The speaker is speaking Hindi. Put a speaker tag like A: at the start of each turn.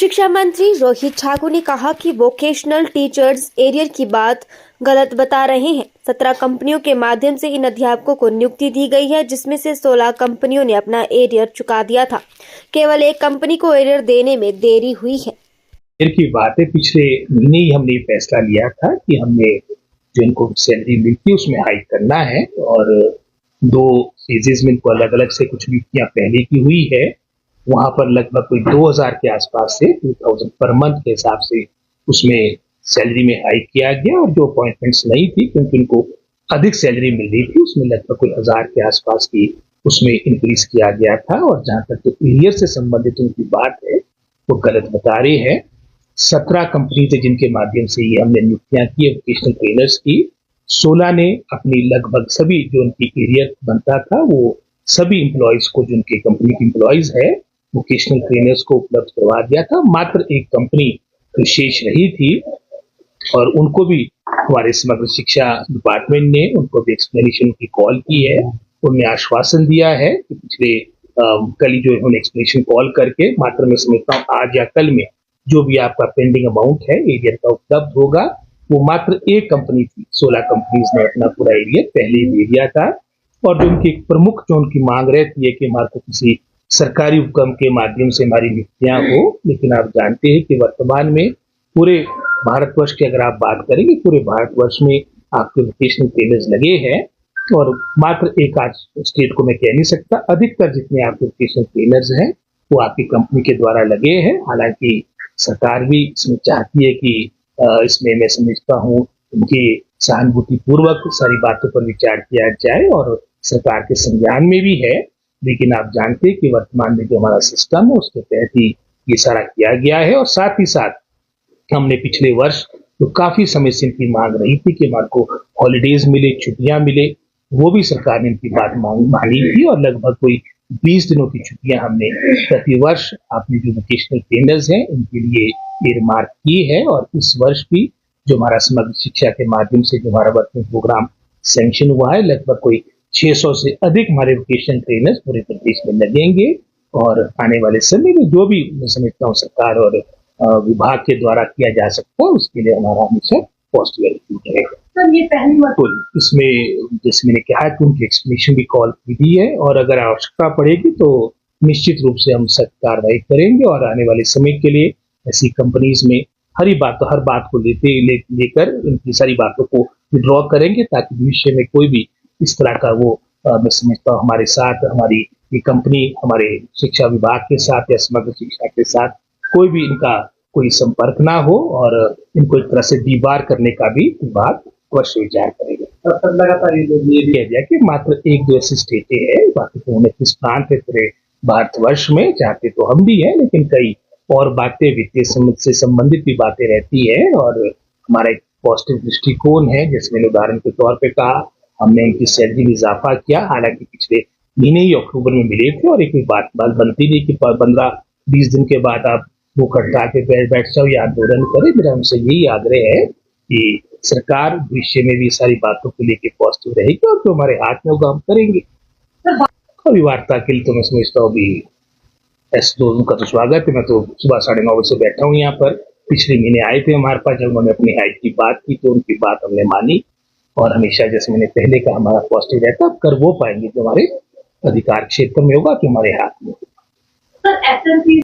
A: शिक्षा मंत्री रोहित ठाकुर ने कहा कि वोकेशनल टीचर्स एरियर की बात गलत बता रहे हैं। 17 कंपनियों के माध्यम से इन अध्यापकों को नियुक्ति दी गई है, जिसमें से 16 कंपनियों ने अपना एरियर चुका दिया था। केवल एक कंपनी को एरियर देने में देरी हुई है।
B: की बात है, पिछले महीने ही हमने फैसला लिया था कि हमने जो इनको सैलरी मिलती है उसमें हाइक करना है, और 2 फेजेस में इनको अलग अलग से कुछ नियुक्तियां पहले की हुई है। वहां पर लगभग कोई 2000 के आसपास से 2000 पर मंथ के हिसाब से उसमें सैलरी में हाइक किया गया, और जो अपॉइंटमेंट्स नहीं थी क्योंकि उनको अधिक सैलरी मिल रही थी उसमें लगभग कोई 1000 के आसपास की उसमें इंक्रीज किया गया था। और जहां तक तो एरियर से संबंधित उनकी बात है वो गलत बता रहे हैं। 17 कंपनी थे जिनके माध्यम से ये हमने नियुक्तियां की वोकेशनल ट्रेनर्स की। 16 ने अपनी लगभग सभी जो उनकी एरियर बनता था वो सभी इंप्लॉइज को, जो उनके कंपनी के इंप्लॉइज है, वोकेशनल ट्रेनर्स को उपलब्ध करवा दिया था। मात्र एक कंपनी विशेष रही थी और उनको भी हमारे समग्र शिक्षा डिपार्टमेंट ने उनको भी एक्सप्लेनेशन की कॉल की है। उन्हें आश्वासन दिया है कि पिछले कल ही जो उन्होंने एक्सप्लेनेशन कॉल करके, मात्र मैं समझता हूँ आज या कल में जो भी आपका पेंडिंग अमाउंट है एरियर का उपलब्ध होगा। वो मात्र एक कंपनी थी, 16 कंपनीज ने अपना पूरा एरियर पहले ही दे दिया था। और जो उनकी प्रमुख जो उनकी मांग रहती है कि हमारे को किसी सरकारी उपक्रम के माध्यम से हमारी नियुक्तियां हो, लेकिन आप जानते हैं कि वर्तमान में पूरे भारतवर्ष की अगर आप बात करेंगे, पूरे भारतवर्ष में आपके वोकेशनल ट्रेनर्स लगे हैं, और मात्र एक आज स्टेट को मैं कह नहीं सकता, अधिकतर जितने आपके वोकेशनल ट्रेनर्स हैं वो आपकी कंपनी के द्वारा लगे हैं। हालांकि सरकार भी इसमें चाहती है कि इसमें मैं समझता हूँ उनकी सहानुभूति पूर्वक सारी बातों पर विचार किया जाए, और सरकार के संज्ञान में भी है। लेकिन आप जानते हैं कि वर्तमान में जो हमारा सिस्टम है उसके तहत ही ये सारा किया गया है। और साथ ही साथ हमने पिछले वर्ष तो काफी समय से इनकी मांग रही थी कि हमारे को हॉलीडेज मिले, छुट्टियां मिले, वो भी सरकार ने इनकी बात मानी थी, और लगभग कोई 20 दिनों की छुट्टियां हमने प्रतिवर्ष आपने जो वोकेशनल ट्रेनर्स हैं इनके लिए एयरमार्क की है। और इस वर्ष भी जो हमारा समग्र शिक्षा के माध्यम से जो हमारा वर्किंग प्रोग्राम सैंक्शन हुआ है, लगभग कोई 600 से अधिक हमारे वोकेशनल ट्रेनर्स पूरे प्रदेश में लगेंगे। और आने वाले समय में जो भी मैं समझता हूँ सरकार और विभाग के द्वारा किया जा सकता है उसके लिए हमारा हमेशा पॉजिटिव एटीट्यूड रहेगा।
C: सर, ये पहली बार
B: इसमें जैसे मैंने कहा कि उनकी एक्सप्लेनेशन भी कॉल की दी है, और अगर आवश्यकता पड़ेगी तो निश्चित रूप से हम सख्त कार्रवाई करेंगे। और आने वाले समय के लिए ऐसी कंपनीज में हर बात को लेकर इनकी सारी बातों को विड्रॉ करेंगे, ताकि भविष्य में कोई भी इस तरह का वो मैं समझता हूँ हमारे साथ, हमारी ये कंपनी हमारे शिक्षा विभाग के साथ या समग्र शिक्षा के साथ कोई भी इनका कोई संपर्क ना हो, और इनको एक तरह से दीवार करने का भी विभाग अवश्य विचार करेगा।
C: लगातार
B: ये कह दिया कि मात्र 1-2 ऐसी स्टेटें हैं, बाकी तो 29 प्रांत है पूरे भारतवर्ष में, चाहते तो हम भी हैं, लेकिन कई और बातें वित्तीय से संबंधित भी बातें रहती है। और हमारा एक पॉजिटिव दृष्टिकोण है, जैसे मैंने उदाहरण के तौर पे कहा, हमने इनकी सैलरी में इजाफा किया। हालांकि पिछले महीने ही अक्टूबर में मिले थे, और एक बात बनती नहीं कि 15-20 दिन के बाद आप वो कटा के बैठ जाओ या आंदोलन करें। मेरा उनसे यही आग्रह है कि सरकार भविष्य में भी सारी बातों को लेकर पॉजिटिव रहेगी, और जो हमारे हाथ में होगा हम करेंगे। अभी वार्ता के लिए तो मैं समझता हूँ अभी S2 का तो स्वागत है। मैं तो सुबह 9:30 बजे से बैठा हूँ यहाँ पर। पिछले महीने आए थे हमारे पास, जब उन्होंने अपनी हाइट की बात की तो उनकी बात हमने मानी, और हमेशा जैसे मैंने पहले कहा हमारा पॉजिटिव रहता, अब कर वो पाएंगे जो हमारे अधिकार क्षेत्र में होगा, कि हमारे हाथ में।
C: सर,